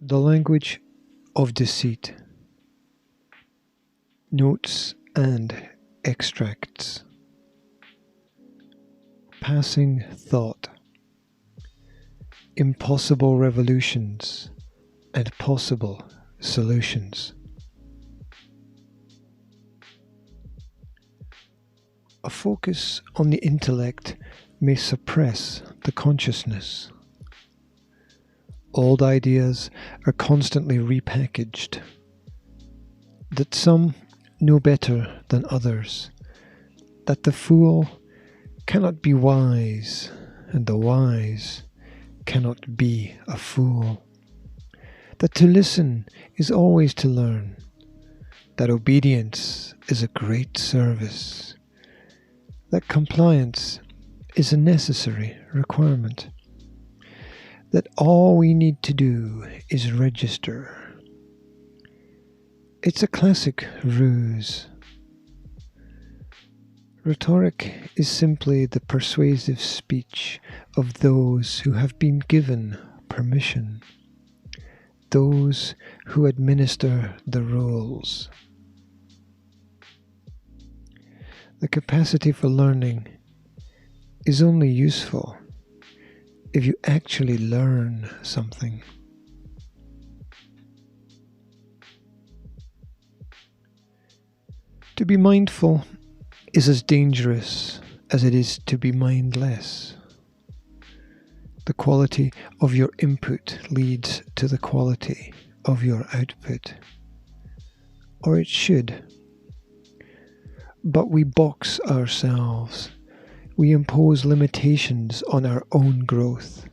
The language of deceit. Notes and extracts. Passing thought. Impossible revolutions and possible solutions. A focus on the intellect may suppress the consciousness. Old ideas are constantly repackaged. That some know better than others. That the fool cannot be wise, and the wise cannot be a fool. That to listen is always to learn. That obedience is a great service. That compliance is a necessary requirement. That all we need to do is register. It's a classic ruse. Rhetoric is simply the persuasive speech of those who have been given permission, those who administer the rules. The capacity for learning is only useful if you actually learn something. To be mindful is as dangerous as it is to be mindless. The quality of your input leads to the quality of your output, or it should. But we box ourselves. We impose limitations on our own growth.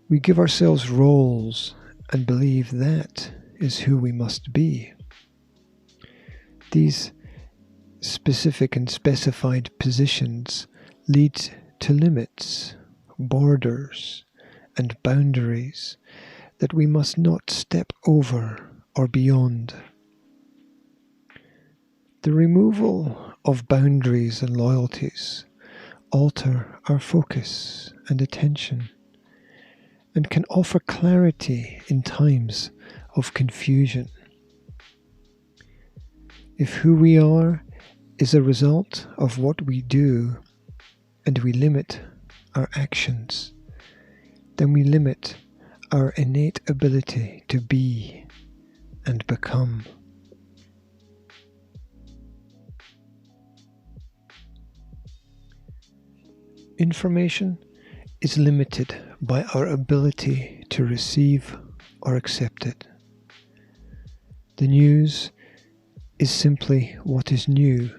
We give ourselves roles and believe that is who we must be. These specific and specified positions lead to limits, borders, and boundaries that we must not step over or beyond. The removal of boundaries and loyalties alter our focus and attention and can offer clarity in times of confusion. If who we are is a result of what we do and we limit our actions, then we limit our innate ability to be and become. Information is limited by our ability to receive or accept it. The news is simply what is new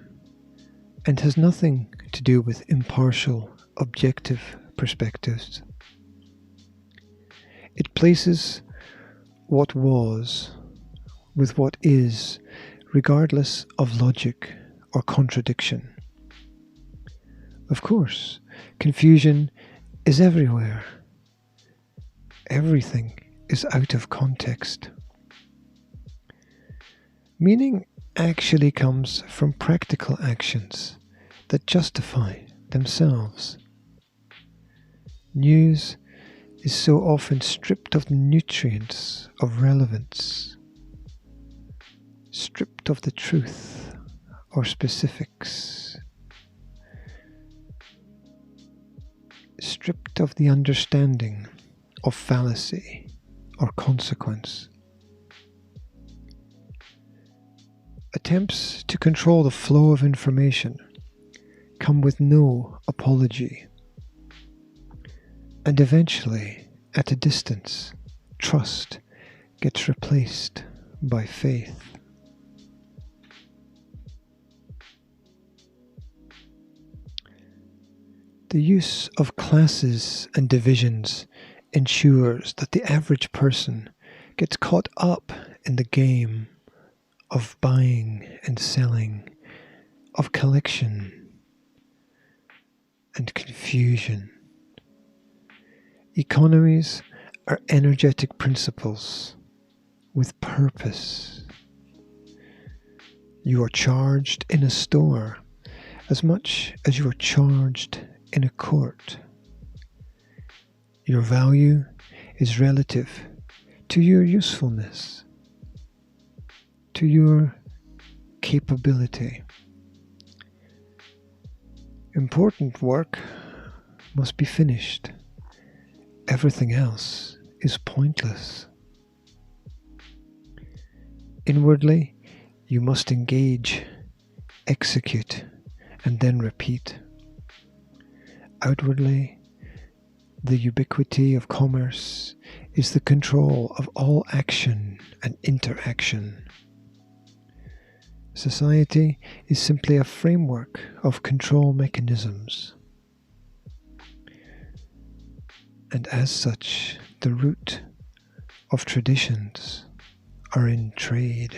and has nothing to do with impartial, objective perspectives. It places what was with what is, regardless of logic or contradiction. Of course, confusion is everywhere. Everything is out of context. Meaning actually comes from practical actions that justify themselves. News is so often stripped of the nutrients of relevance, stripped of the truth or specifics, stripped of the understanding of fallacy or consequence. Attempts to control the flow of information come with no apology. And eventually, at a distance, trust gets replaced by faith. The use of classes and divisions ensures that the average person gets caught up in the game of buying and selling, of collection and confusion. Economies are energetic principles with purpose. You are charged in a store as much as you are charged in a court. Your value is relative to your usefulness, to your capability. Important work must be finished. Everything else is pointless. Inwardly, you must engage, execute, and then repeat. Outwardly, the ubiquity of commerce is the control of all action and interaction. Society is simply a framework of control mechanisms. And as such, the root of traditions are in trade.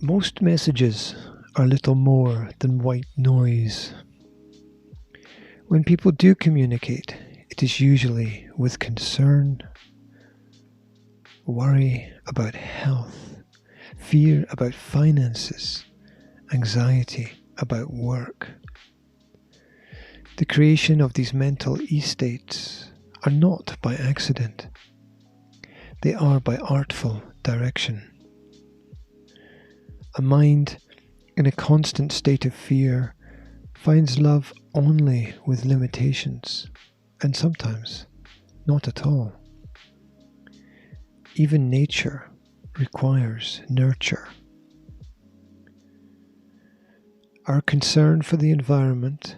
Most messages are little more than white noise. When people do communicate, it is usually with concern, worry about health, fear about finances, anxiety about work. The creation of these mental e-states are not by accident. They are by artful direction. A mind in a constant state of fear finds love only with limitations, and sometimes not at all. Even nature requires nurture. Our concern for the environment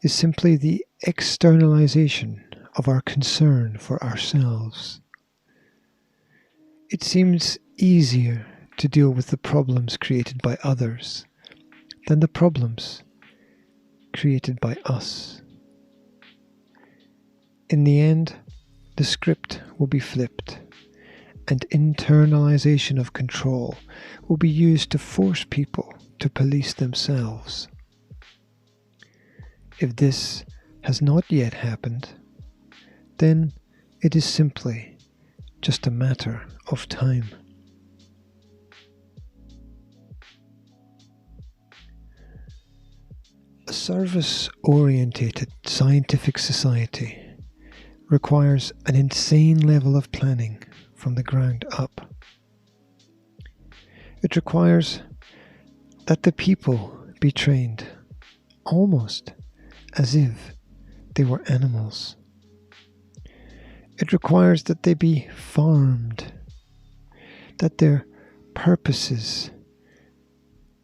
is simply the externalization of our concern for ourselves. It seems easier to deal with the problems created by others than the problems created by us. In the end, the script will be flipped, and internalization of control will be used to force people to police themselves. If this has not yet happened, then it is simply just a matter of time. A service-orientated scientific society requires an insane level of planning from the ground up. It requires that the people be trained almost as if they were animals. It requires that they be farmed, that their purposes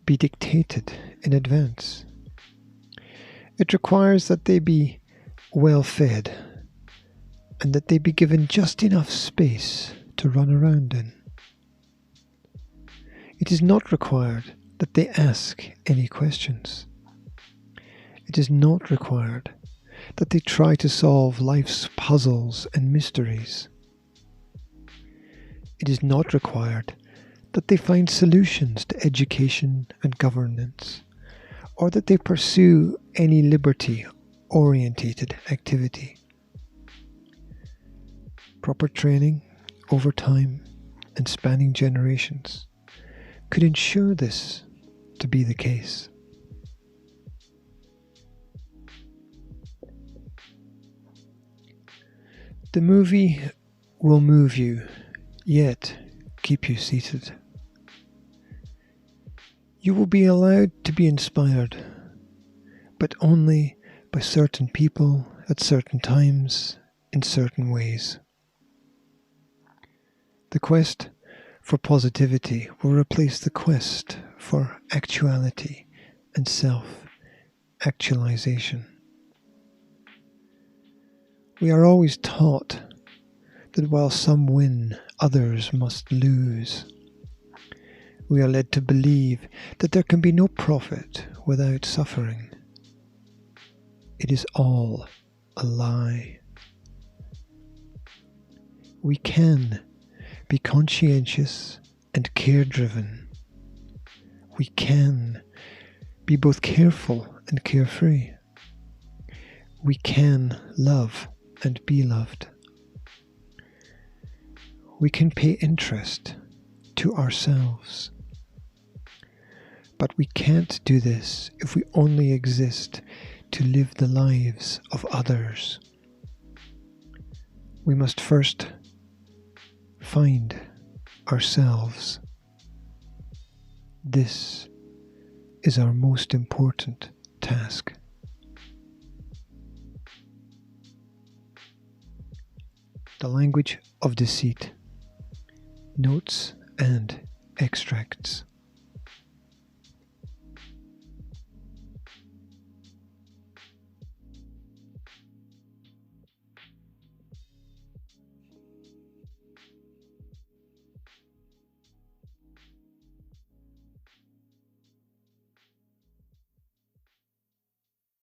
be dictated in advance. It requires that they be well fed and that they be given just enough space to run around in. It is not required that they ask any questions. It is not required that they try to solve life's puzzles and mysteries. It is not required that they find solutions to education and governance, or that they pursue any liberty-orientated activity. Proper training over time and spanning generations could ensure this to be the case. The movie will move you, yet keep you seated. You will be allowed to be inspired, but only by certain people at certain times in certain ways. The quest for positivity will replace the quest for actuality and self-actualization. We are always taught that while some win, others must lose. We are led to believe that there can be no profit without suffering. It is all a lie. We can be conscientious and care-driven. We can be both careful and carefree. We can love and be loved. We can pay interest to ourselves. But we can't do this if we only exist to live the lives of others. We must first find ourselves. This is our most important task. The language of deceit. Notes and extracts.